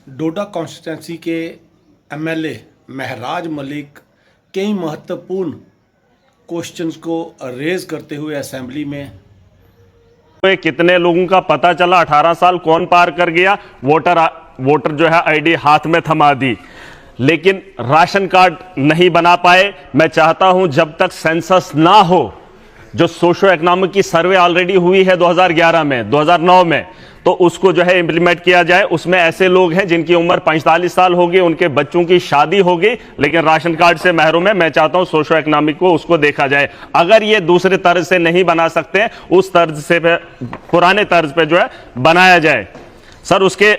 डोडा constituency के MLA महराज मलिक कई महत्वपूर्ण क्वेश्चंस को रेज करते हुए असेंबली में कितने लोगों का पता चला, 18 साल कौन पार कर गया, वोटर जो है आईडी हाथ में थमा दी, लेकिन राशन कार्ड नहीं बना पाए। मैं चाहता हूं जब तक सेंसस ना हो, जो सोशो इकोनॉमिक की सर्वे ऑलरेडी हुई है 2011 में 2009 में, तो उसको जो है इंप्लीमेंट किया जाए। उसमें ऐसे लोग हैं जिनकी उम्र 45 साल हो गई, उनके बच्चों की शादी हो गई, लेकिन राशन कार्ड से महरूम है। मैं चाहता हूं सोशो इकोनॉमिक को उसको देखा जाए। अगर ये दूसरे तर्ज से नहीं बना सकते, उस तर्ज से पुराने तर्ज पे जो है बनाया जाए। सर, उसके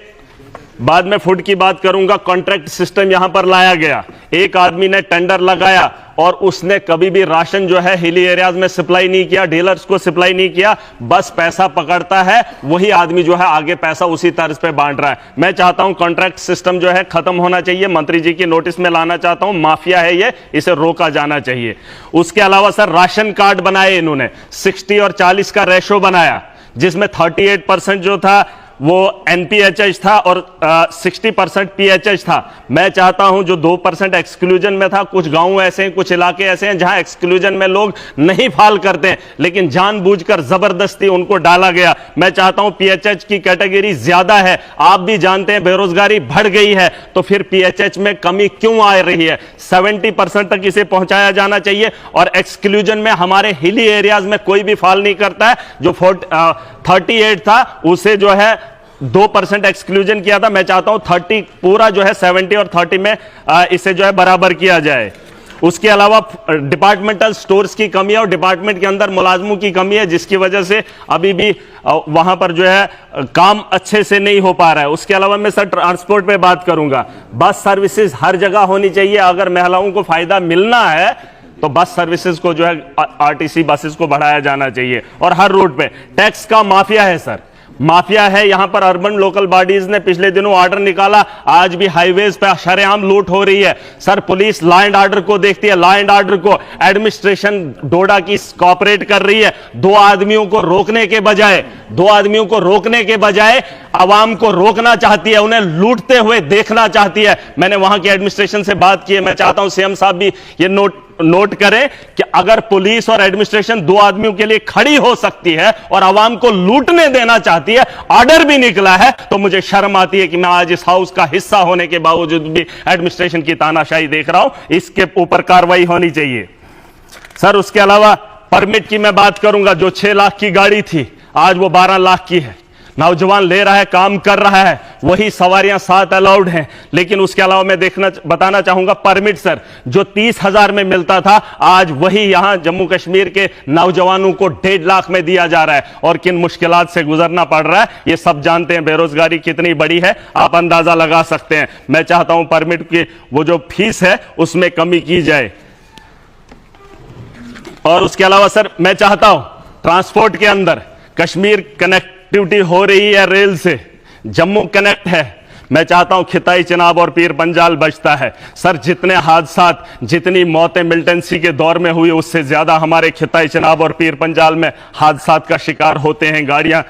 बाद में फूड की बात करूंगा। कॉन्ट्रैक्ट सिस्टम यहां पर लाया गया। एक आदमी ने टेंडर लगाया और उसने कभी भी राशन जो है हिली एरियाज में सप्लाई नहीं किया, डीलर्स को सप्लाई नहीं किया, बस पैसा पकड़ता है, वही आदमी जो है आगे पैसा उसी तर्ज पे बांट रहा है। मैं चाहता हूं कॉन्ट्रैक्ट सिस्टम जो है खत्म होना चाहिए। मंत्री जी की नोटिस में लाना चाहता हूं, माफिया है ये, इसे रोका जाना चाहिए। उसके अलावा सर, राशन कार्ड बनाए इन्होंने, 60 और 40 का रेशो बनाया, जिसमें 38% जो था वो एनपीएचएच था और 60% पीएचएच था। मैं चाहता हूं जो 2% एक्सक्लूजन में था, कुछ गांव ऐसे हैं, कुछ इलाके ऐसे हैं जहां एक्सक्लूजन में लोग नहीं फाल करते हैं, लेकिन जानबूझकर जबरदस्ती उनको डाला गया। मैं चाहता हूं पीएचएच की कैटेगरी ज्यादा है, आप भी जानते हैं बेरोजगारी बढ़ गई है, तो फिर पीएचएच में कमी क्यों आ रही है? 70% तक इसे पहुंचाया जाना चाहिए। और एक्सक्लूजन में हमारे हिली एरियाज में कोई भी फाल नहीं करता है। जो 38 था उसे जो है 2% एक्सक्लूजन किया था। मैं चाहता हूं 30 पूरा जो है 70 और 30 में इसे जो है बराबर किया जाए। उसके अलावा डिपार्टमेंटल स्टोर्स की कमी है और डिपार्टमेंट के अंदर मुलाजमों की कमी है, जिसकी वजह से अभी भी वहां पर जो है काम अच्छे से नहीं हो पा रहा है। उसके अलावा मैं सर ट्रांसपोर्ट पे बात करूंगा। बस सर्विसेज हर जगह होनी चाहिए। अगर महिलाओं को फायदा मिलना है तो बस सर्विसेज को जो है आरटीसी बसेस को बढ़ाया जाना चाहिए। और हर रूट पे टैक्स का माफिया है सर, माफिया है। यहां पर अर्बन लोकल बॉडीज ने पिछले दिनों ऑर्डर निकाला, आज भी हाईवेज पे शरेआम लूट हो रही है। Sir, police law and order को देखती है, लॉ एंड ऑर्डर को एडमिनिस्ट्रेशन डोडा की कोऑपरेट कर रही है। दो आदमियों को रोकने के बजाय आवाम को रोकना चाहती है, उन्हें लूटते हुए देखना चाहती है। मैंने वहां के एडमिनिस्ट्रेशन से बात की है। मैं चाहता हूं सीएम साहब भी ये नोट करें कि अगर पुलिस और एडमिनिस्ट्रेशन दो आदमियों के लिए खड़ी हो सकती है और आवाम को लूटने देना चाहती है, ऑर्डर भी निकला है, तो मुझे शर्म आती है कि मैं आज इस हाउस का हिस्सा होने के बावजूद भी एडमिनिस्ट्रेशन की तानाशाही देख रहा हूं। इसके ऊपर कार्रवाई होनी चाहिए। सर, उसके अलावा परमिट की मैं बात करूंगा। जो 6 लाख की गाड़ी थी, आज वो 12 लाख की है। नौजवान ले रहा है, काम कर रहा है, वही सवारियां 7 अलाउड हैं। लेकिन उसके अलावा मैं बताना चाहूंगा परमिट सर, जो 30,000 में मिलता था, आज वही यहां जम्मू कश्मीर के नौजवानों को 1.5 लाख में दिया जा रहा है। और किन मुश्किलात से गुजरना पड़ रहा है ये सब जानते हैं। बेरोजगारी कितनी बड़ी है आप अंदाजा लगा सकते हैं। मैं चाहता हूं परमिट की वो जो फीस है उसमें कमी की जाए। और उसके अलावा सर, मैं चाहता हूं ट्रांसपोर्ट के अंदर कश्मीर कनेक्टिविटी हो रही है रेल से, जम्मू कनेक्ट है। मैं चाहता हूं खिताई चिनाब और पीर पंजाल बचता है। सर, जितने हादसात, जितनी मौतें मिलिटेंसी के दौर में हुई, उससे ज्यादा हमारे खिताई चिनाब और पीर पंजाल में हादसात का शिकार होते हैं। गाड़ियां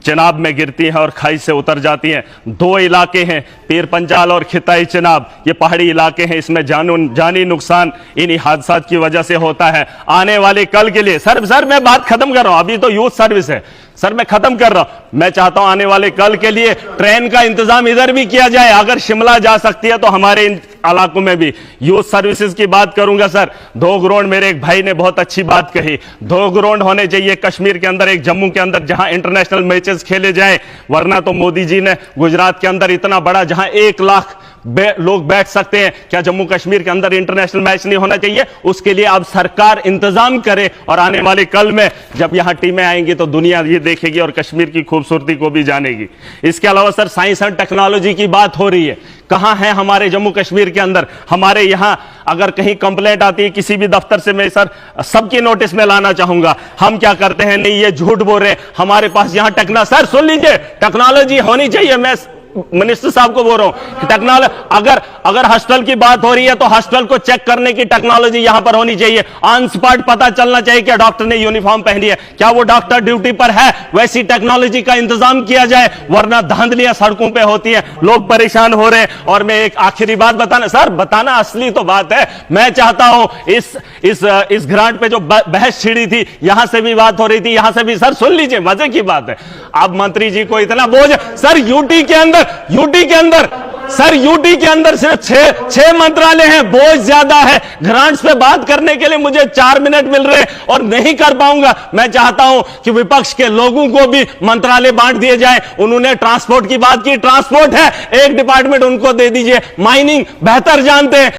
चिनाब में गिरती हैं और खाई से उतर जाती हैं। 2 इलाके हैं, पीर पंजाल और खिताई चिनाब, ये पहाड़ी इलाके हैं। इसमें जानी नुकसान इन्हीं हादसात की वजह से होता है। आने वाले कल के लिए सर मैं बात खत्म कर रहा हूं, अभी तो यूथ सर्विस है सर, मैं खत्म कर रहा हूं। मैं चाहता हूं आने वाले कल के लिए ट्रेन का इंतजाम इधर भी किया जाए। अगर शिमला जा सकती है तो हमारे इन इलाकों में भी। यूथ सर्विसेज की बात करूंगा सर, 2 ग्राउंड, मेरे एक भाई ने बहुत अच्छी बात कही, 2 ग्राउंड होने चाहिए कश्मीर के अंदर, एक जम्मू के अंदर, जहां इंटरनेशनल मैचेस खेले जाए। वरना तो मोदी जी ने गुजरात के अंदर इतना बड़ा, जहां 1 लाख लोग बैठ सकते हैं, क्या जम्मू कश्मीर के अंदर इंटरनेशनल मैच नहीं होना चाहिए? उसके लिए अब सरकार इंतजाम करे। और आने वाले कल में जब यहां टीमें आएंगी तो दुनिया ये देखेगी और कश्मीर की खूबसूरती को भी जानेगी। इसके अलावा सर, साइंस एंड टेक्नोलॉजी की बात हो रही है। कहां है हमारे जम्मू कश्मीर के अंदर? हमारे यहां अगर कहीं कंप्लेंट आती है किसी भी दफ्तर से, मैं सर सबकी नोटिस में लाना चाहूंगा। हम क्या करते हैं, नहीं ये झूठ बोल रहे हैं, हमारे पास यहां सर सुन लीजिए, टेक्नोलॉजी होनी चाहिए। मैं मिनिस्टर साहब को बोल रहा हूं, टेक्नोलॉजी अगर हॉस्टल की बात हो रही है तो हॉस्टल को चेक करने की टेक्नोलॉजी यहां पर होनी चाहिए। ऑन स्पॉट पता चलना चाहिए कि डॉक्टर ने यूनिफॉर्म पहनी है, क्या वो डॉक्टर ड्यूटी पर है, वैसी टेक्नोलॉजी का इंतजाम किया जाए, वरना धांधलियां सड़कों पे होती हैं, लोग परेशान हो रहे हैं। और मैं एक आखिरी बात बताना असली तो बात है, मैं चाहता हूं इस ग्रांट पे जो बहस छिड़ी थी, यहां से भी बात हो रही थी, यहां से भी, सर सुन लीजिए, मजे की बात है। अब मंत्री जी को इतना बोझ, सर यूटी के अंदर सिर्फ 6 मंत्रालय हैं, बोझ ज्यादा है। ग्रांट्स पे बात करने के लिए मुझे 4 मिनट मिल रहे और नहीं कर पाऊंगा। मैं चाहता हूं कि विपक्ष के लोगों को भी मंत्रालय बांट दिए जाए। उन्होंने ट्रांसपोर्ट की बात की, ट्रांसपोर्ट है, एक डिपार्टमेंट उनको दे दीजिए। माइनिंग बेहतर जानते हैं,